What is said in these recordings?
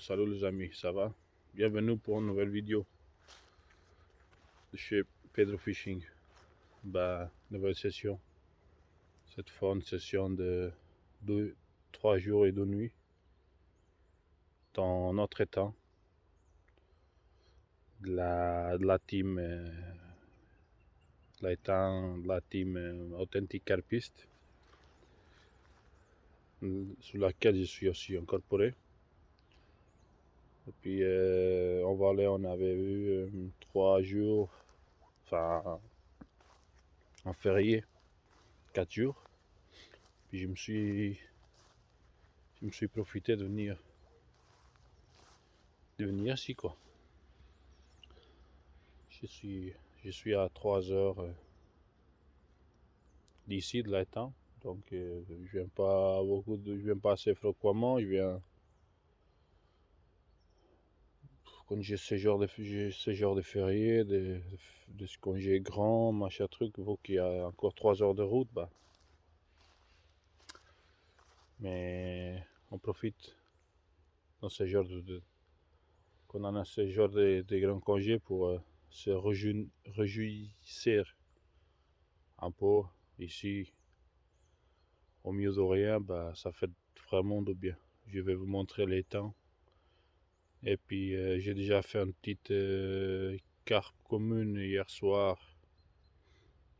Salut les amis, ça va? Bienvenue pour une nouvelle vidéo de chez Pedro Fishing. Nouvelle session. Cette fois une session de 3 jours et 2 nuits dans notre étang de la team Authentic Carpiste, sous laquelle je suis aussi incorporé. Et puis en Valais, on avait eu 3 jours, enfin en férié, 4 jours. Puis je me suis profité de venir ici, quoi. Je suis à 3 heures d'ici, de l'étang. Donc je viens pas assez fréquemment. Je viens quand j'ai ce genre de férié, de ce congé grand, machin truc, vaut qu'il y a encore 3 heures de route, mais on profite dans ce genre quand on a ce genre de grands congés pour se réjouir un peu ici au milieu de rien. Ça fait vraiment de bien. Je vais vous montrer les temps. Et puis j'ai déjà fait une petite carte commune hier soir,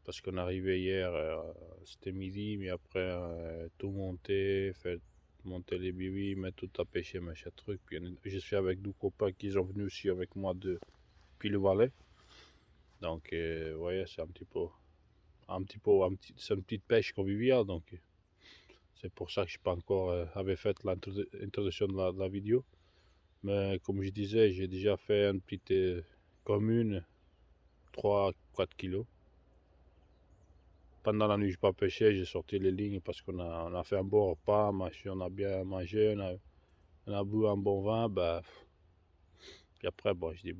parce qu'on est arrivé hier, c'était midi, mais après tout monter, faire monter les bibis, mettre tout à pêcher, machin truc. Puis je suis avec deux copains qui sont venus aussi avec moi depuis le Valais. Donc vous voyez, c'est c'est une petite pêche conviviale. Donc c'est pour ça que je n'ai pas encore avait fait l'introduction de la vidéo. Mais comme je disais, j'ai déjà fait une petite commune, 3-4 kilos. Pendant la nuit, je n'ai pas pêché, j'ai sorti les lignes parce qu'on a fait un bon repas, on a bien mangé, on a bu un bon vin. Puis après, je dis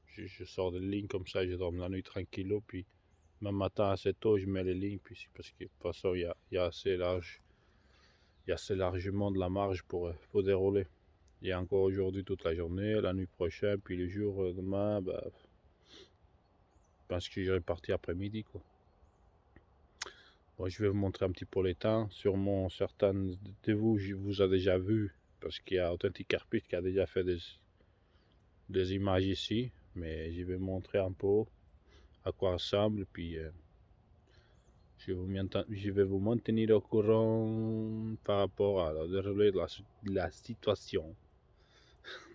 je sors des lignes comme ça, je dors la nuit tranquillo. Puis même matin assez tôt, je mets les lignes, puis parce que de toute façon, il y a assez large. Il y a assez largement de la marge pour dérouler. Il y a encore aujourd'hui toute la journée, la nuit prochaine, puis le jour demain, je pense que j'irai partir après-midi, quoi. Bon, je vais vous montrer un petit peu les temps. Sûrement certains de vous, je vous a déjà vu, parce qu'il y a Authentic Carpiste qui a déjà fait des images ici, mais je vais vous montrer un peu à quoi ressemble, puis je vais vous maintenir au courant par rapport à la déroulée de la situation.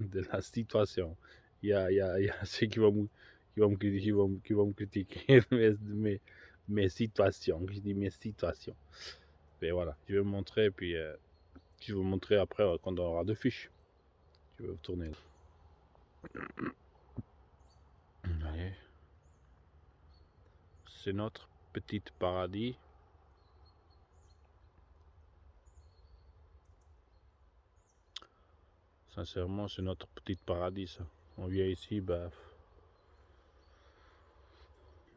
De la situation. Il y a ceux qui vont me critiquer mes situations. Je dis mes situations. Mais voilà, je vais vous montrer, puis je vais vous montrer après quand on aura deux fiches. Je vais vous tourner. Voyez. C'est notre petit paradis. Sincèrement, c'est notre petit paradis, ça. On vient ici,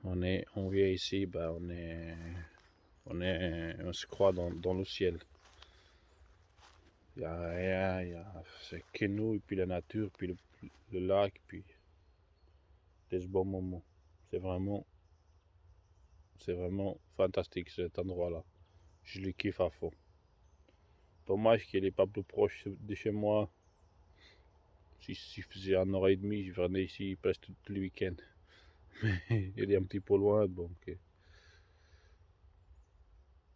on vient ici, on se croit dans le ciel. Il n'y a rien, c'est que nous, et puis la nature, puis le lac, puis des bons moments. C'est vraiment fantastique cet endroit-là. Je le kiffe à fond. Dommage qu'il n'est pas plus proche de chez moi. Si je faisais 1 heure et demie, je venais ici presque tous les week-ends. Mais il est un petit peu loin, donc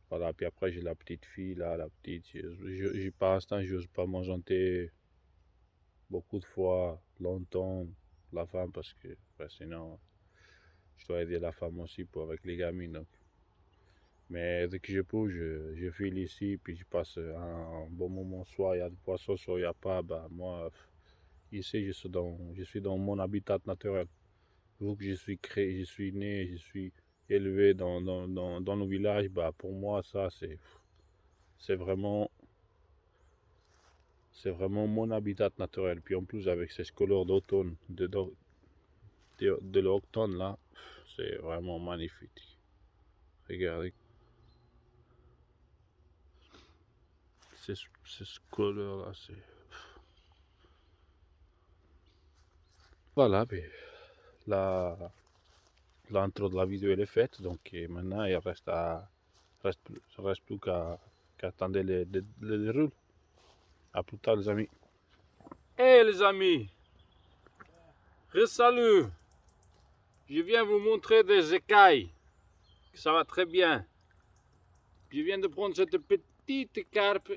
voilà. Puis après, j'ai la petite fille là, la petite. Pour l'instant, je n'ose pas m'enjanter beaucoup de fois, longtemps, la femme, parce que sinon, je dois aider la femme aussi avec les gamines. Donc. Mais dès que je peux, je file ici, puis je passe un bon moment. Soit il y a du poisson, soit il n'y a pas. Moi, ici, je suis dans mon habitat naturel. Vu que je suis né, je suis élevé dans le village, pour moi, ça, c'est vraiment, c'est vraiment mon habitat naturel. Puis en plus, avec ces couleurs d'automne, de l'automne là, c'est vraiment magnifique. Regardez. Ces couleurs là, c'est Voilà, la, l'intro de la vidéo elle est faite, donc et maintenant il reste plus qu'à attendre le déroule. À plus tard les amis. Hey les amis, salut. Je viens vous montrer des écailles. Ça va très bien. Je viens de prendre cette petite carpe.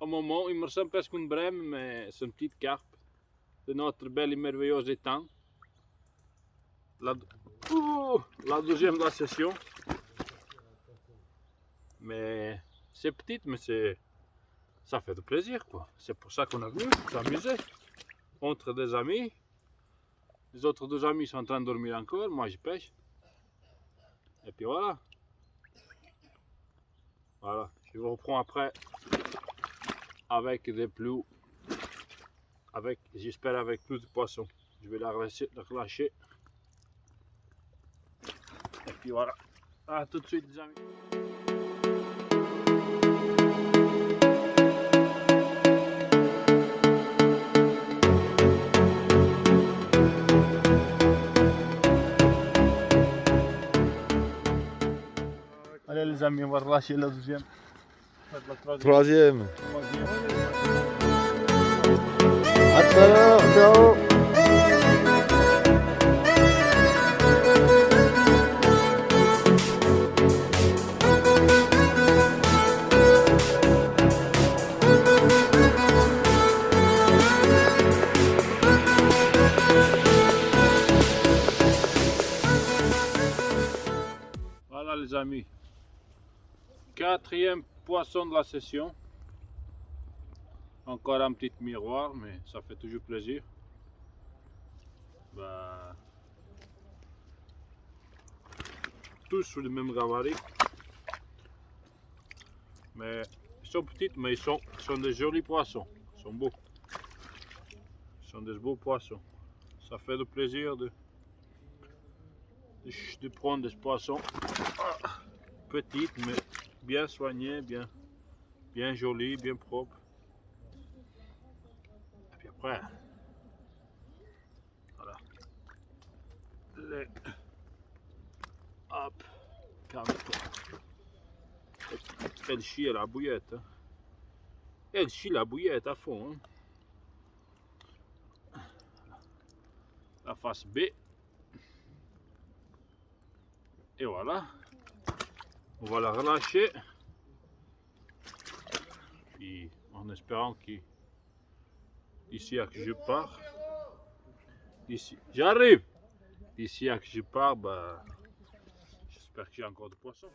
Au moment, il me ressemble presque une brème, mais c'est une petite carpe de notre bel et merveilleux étang. La deuxième de la session. Mais c'est petite, mais ça fait de plaisir quoi. C'est pour ça qu'on a venu s'amuser entre des amis. Les autres deux amis sont en train de dormir encore, moi je pêche. Et puis voilà. Voilà, je vous reprends après avec des plus, j'espère avec plus de poissons. Je vais la relâcher. Et puis voilà. À tout de suite les amis. Allez les amis, on va relâcher la deuxième. Troisième. À tout à l'heure, ciao. Voilà les amis. Quatrième poisson de la session. Encore un petit miroir, mais ça fait toujours plaisir. Bah, tous sur le même gabarit. Mais ils sont petits, mais ils sont des jolis poissons. Ils sont beaux. Ils sont des beaux poissons. Ça fait de plaisir de prendre des poissons petits, mais bien soignés, bien jolis, bien propres. Et puis après, voilà. Hop, calme-toi. Elle chie la bouillette. Hein. Elle chie la bouillette à fond. Hein. La face B. Et voilà. On va la relâcher. Puis en espérant d'ici à que je pars. J'arrive. D'ici à que je pars, bah, j'espère qu'il y a encore de poissons.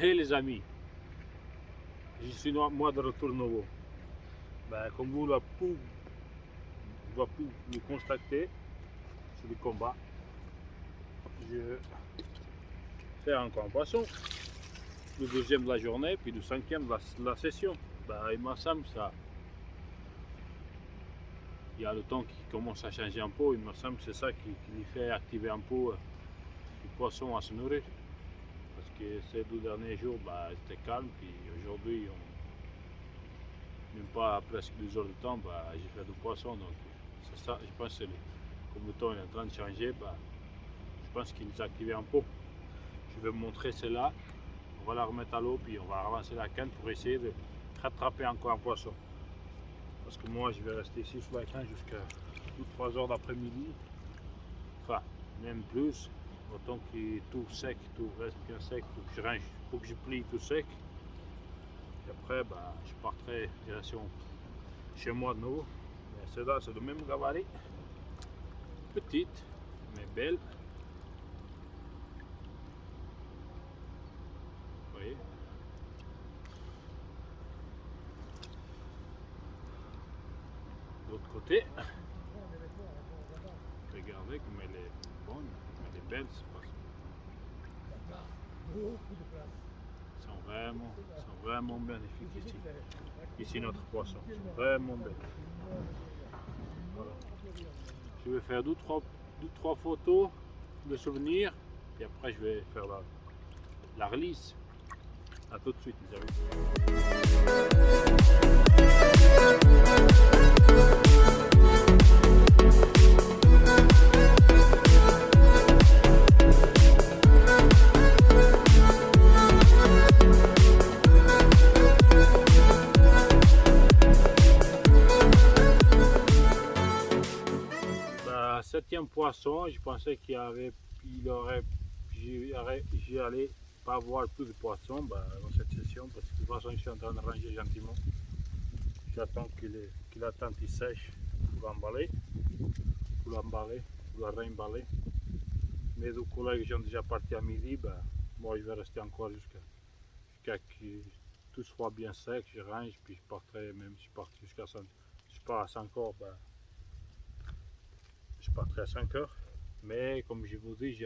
Hey les amis, je suis moi de retour nouveau. Ben, comme vous l'avez pu le constater, c'est le combat. Je fais encore un poisson, le deuxième de la journée, puis le cinquième de la session. Ben, il me semble ça. Il y a le temps qui commence à changer un peu, il me semble que c'est ça qui lui fait activer un peu le poisson à se nourrir. Parce que ces 2 derniers jours, bah, c'était calme, puis aujourd'hui, même pas presque 2 heures de temps, bah, j'ai fait du poisson. Donc, c'est ça, je pense que comme le temps est en train de changer, bah, je pense qu'il les a activés un peu. Je vais vous montrer cela. on va la remettre à l'eau, puis on va avancer la canne pour essayer de rattraper encore un poisson. Parce que moi, je vais rester ici sur la canne jusqu'à 3 heures d'après-midi. Enfin, même plus. Autant que tout sec, tout reste bien sec, pour que je plie tout sec. Et après, bah, je partirai direction chez moi de nouveau. Celle-là, c'est le même gabarit. Petite, mais belle. Vous voyez. De l'autre côté. Regardez comme elle est bonne, elle est belle. Ils sont vraiment magnifiques ici. Ici notre poisson, ils sont vraiment belles. Voilà. Je vais faire deux, trois photos de souvenirs, et après je vais faire la release. A tout de suite les amis. Septième poisson, je pensais j'allais pas avoir plus de poissons dans cette session parce que de toute façon je suis en train de ranger gentiment. J'attends qu'il attende qu'il sèche pour l'emballer, pour le réemballer. Mes deux collègues sont déjà partis à midi, moi je vais rester encore jusqu'à que tout soit bien sec, je range, puis je partirai, même si je pars jusqu'à 5, je pars à 5 heures, je partirai à 5 heures. Mais comme je vous dis, je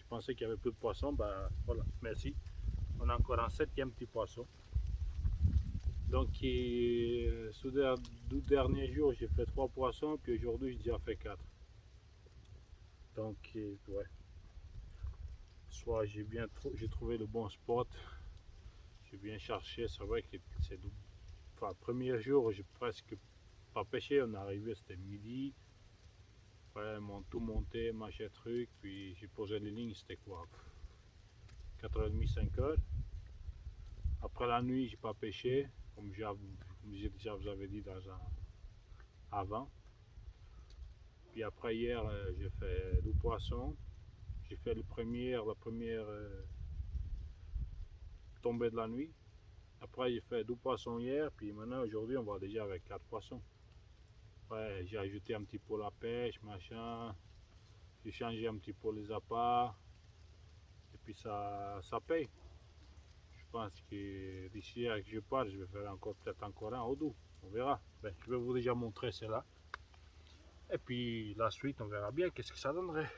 pensais qu'il y avait plus de poissons, voilà, merci. On a encore un septième petit poisson. Donc ce deux derniers jours j'ai fait 3 poissons, puis aujourd'hui j'ai déjà fait 4. Donc ouais. Soit j'ai trouvé le bon spot, j'ai bien cherché, c'est vrai que c'est doux. Enfin, premier jour j'ai presque pas pêché, on est arrivé, c'était midi. Après, tout monté, machin truc, puis j'ai posé les lignes, c'était quoi, 4h30, 5h. Après la nuit, j'ai pas pêché, comme j'ai déjà vous avais dit avant. Puis après hier, j'ai fait 2 poissons. J'ai fait la première tombée de la nuit. Après, j'ai fait 2 poissons hier, puis maintenant aujourd'hui, on va déjà avec 4 poissons. Ouais, j'ai ajouté un petit peu la pêche, machin. J'ai changé un petit peu les appâts. Et puis ça paye. Je pense que d'ici à que je parte, je vais faire peut-être encore un ou deux. On verra. Je vais vous déjà montrer cela. Et puis la suite, on verra bien qu'est-ce que ça donnerait.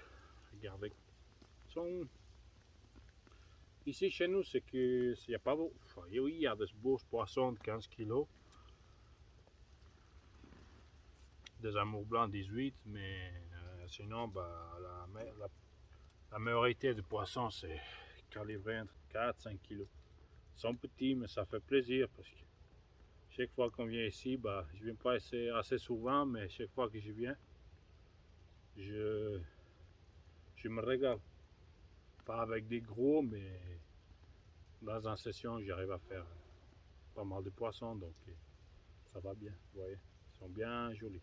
Regardez. Ici chez nous, c'est que il n'y a pas beau. Enfin, oui, il y a des beaux poissons de 15 kg. Des amours blancs 18, mais sinon la majorité des poissons c'est calibré entre 4-5 kg. Ils sont petits, mais ça fait plaisir parce que chaque fois qu'on vient ici, je viens pas assez souvent, mais chaque fois que je viens, je me régale. Pas avec des gros, mais dans une session j'arrive à faire pas mal de poissons, donc ça va bien, vous voyez, ils sont bien jolis.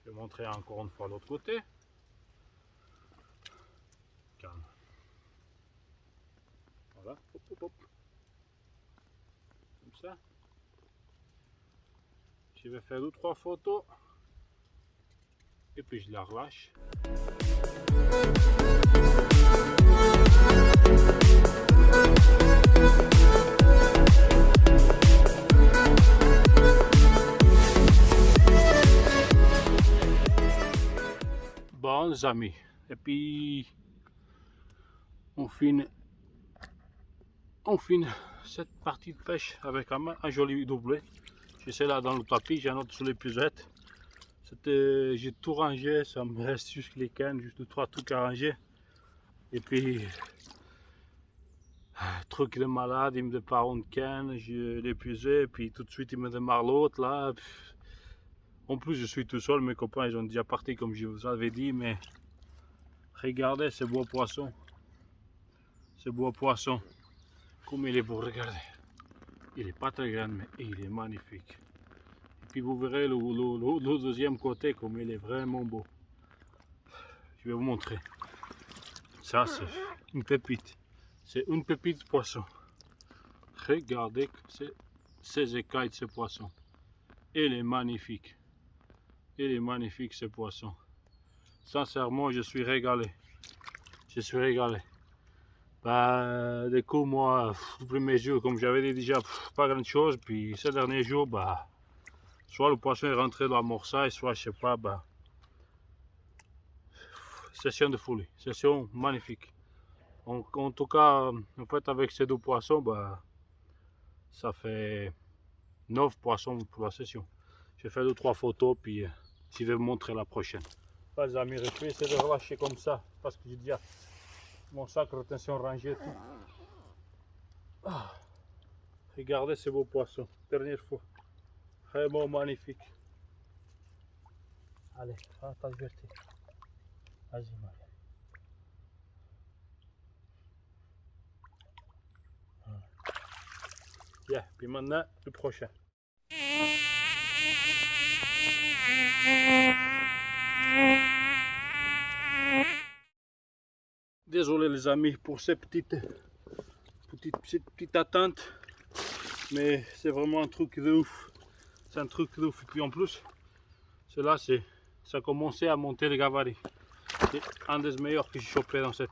Je vais montrer encore une fois l'autre côté. Calme. Voilà, hop, hop, hop. Comme ça. Je vais faire 2-3 photos. Et puis je la relâche. Bon les amis, et puis on finit cette partie de pêche avec un joli doublé. J'essaie là dans le tapis, j'ai un autre sur l'épuisette. J'ai tout rangé, ça me reste juste les cannes, juste 2-3 trucs à ranger. Et puis truc de malade, il me démarre une canne, je l'ai épuisé, et puis tout de suite il me démarre l'autre là. En plus je suis tout seul, mes copains ils ont déjà parti comme je vous avais dit, mais regardez ces beaux poissons. Ces beaux poissons. Comme il est beau, regardez. Il n'est pas très grand, mais il est magnifique. Et puis vous verrez le deuxième côté, comme il est vraiment beau. Je vais vous montrer. Ça, c'est une pépite. C'est une pépite de poisson. Regardez ces écailles de ce poisson. Il est magnifique. Il est magnifique ce poisson. Sincèrement, je suis régalé. Je suis régalé. Bah, du coup, moi, le premier jour, comme j'avais dit déjà, pas grand chose. Puis ces derniers jours, bah, soit le poisson est rentré dans la morsaille, soit je sais pas, bah, session de folie, session magnifique. En tout cas, en fait, avec ces deux poissons, bah, ça fait 9 poissons pour la session. J'ai fait 2-3 photos, puis je vais vous montrer la prochaine. Voilà, les amis, je vais essayer de relâcher comme ça, parce que j'ai déjà mon sac de rétention rangé. Tout. Ah, regardez ces beaux poissons, dernière fois. Vraiment magnifique. Allez, à ta liberté. Vas-y, Marie. Bien, puis maintenant, le prochain. Désolé les amis pour ces petites attentes, mais c'est vraiment un truc de ouf. C'est un truc de ouf. Et puis en plus, cela ça a commencé à monter le gabarit. C'est un des meilleurs que j'ai chopé dans cette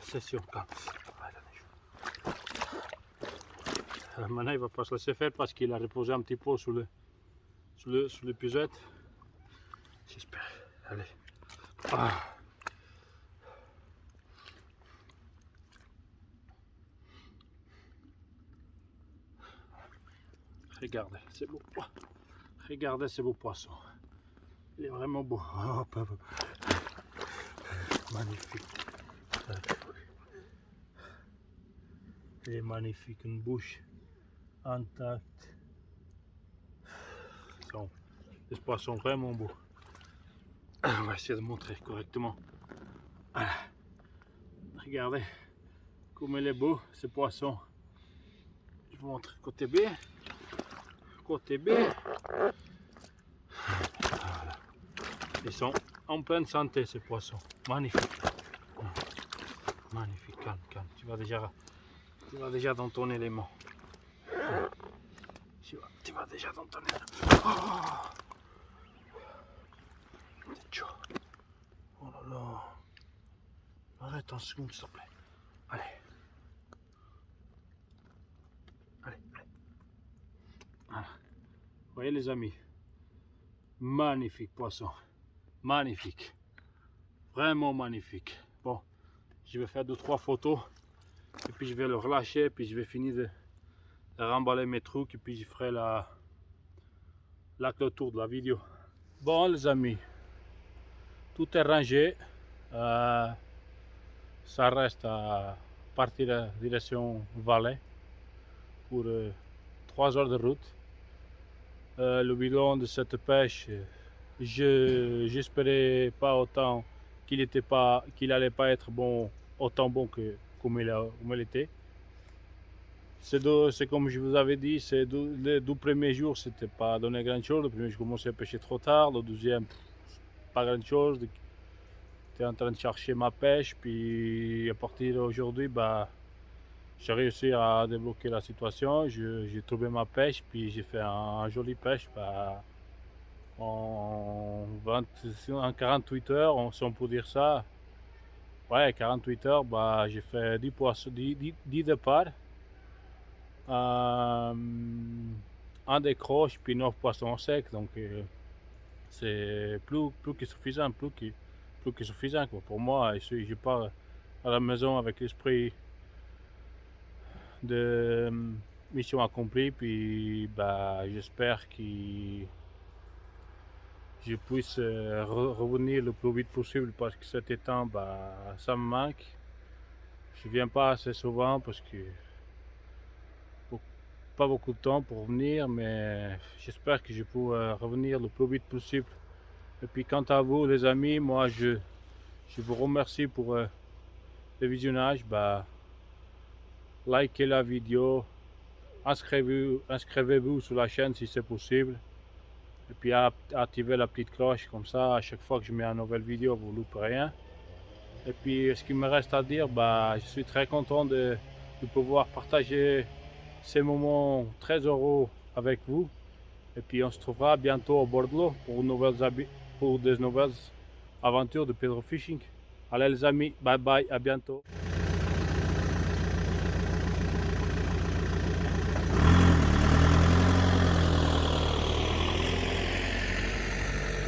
session. Maintenant il va pas se laisser faire parce qu'il a reposé un petit peu sur l'épuisette. J'espère. Allez. Ah. Regardez, c'est beau. Regardez ce beau poisson. Il est vraiment beau. Oh, magnifique. Il est magnifique, une bouche intacte. Des poissons vraiment beaux. On va essayer de montrer correctement. Voilà. Regardez comme il est beau ce poisson. Je vous montre côté B. Côté B. Voilà. Ils sont en pleine santé ces poissons. Magnifique. Magnifique, calme, calme. Tu vas déjà dans ton élément. Tu vas déjà dans ton élément. Oh, c'est chaud. Oh là là. Arrête un seconde s'il te plaît. Allez. Allez, allez. Voilà. Vous voyez les amis. Magnifique poisson. Magnifique. Vraiment magnifique. Bon, je vais faire 2-3 photos. Et puis je vais le relâcher. Puis je vais finir de remballer mes trucs. Et puis je ferai la clôture de la vidéo. Bon les amis. Tout est rangé. Ça reste à partir de direction Valais pour 3 heures de route. Le bilan de cette pêche, j'espérais pas autant qu'il allait pas être bon, autant bon que comme il était. C'est comme je vous avais dit, les 2 premiers jours c'était pas donné grand chose. Le premier je commençais à pêcher trop tard, le deuxième pas grand chose. J'étais en train de chercher ma pêche, puis à partir d'aujourd'hui, bah, j'ai réussi à débloquer la situation. J'ai trouvé ma pêche, puis j'ai fait un joli pêche bah, en 48 heures, si on peut dire ça. Ouais, 48 heures, bah, j'ai fait 10 poissons, 10 départs, un décroche, puis 9 poissons secs. Donc c'est plus que suffisant, plus que suffisant quoi. Pour moi. Je pars à la maison avec l'esprit de mission accomplie, puis bah, j'espère que je puisse revenir le plus vite possible parce que cet temps bah, ça me manque. Je viens pas assez souvent parce que pas beaucoup de temps pour revenir, mais j'espère que je pourrai revenir le plus vite possible. Et puis quant à vous les amis, moi je vous remercie pour le visionnage. Bah, likez la vidéo, inscrivez-vous sur la chaîne si c'est possible. Et puis activez la petite cloche, comme ça à chaque fois que je mets une nouvelle vidéo vous ne loupez rien. Et puis ce qu'il me reste à dire, je suis très content de pouvoir partager ces moments très heureux avec vous. Et puis on se trouvera bientôt au bord de l'eau pour des nouvelles aventures de Pedro Fishing. Allez les amis, bye bye, à bientôt.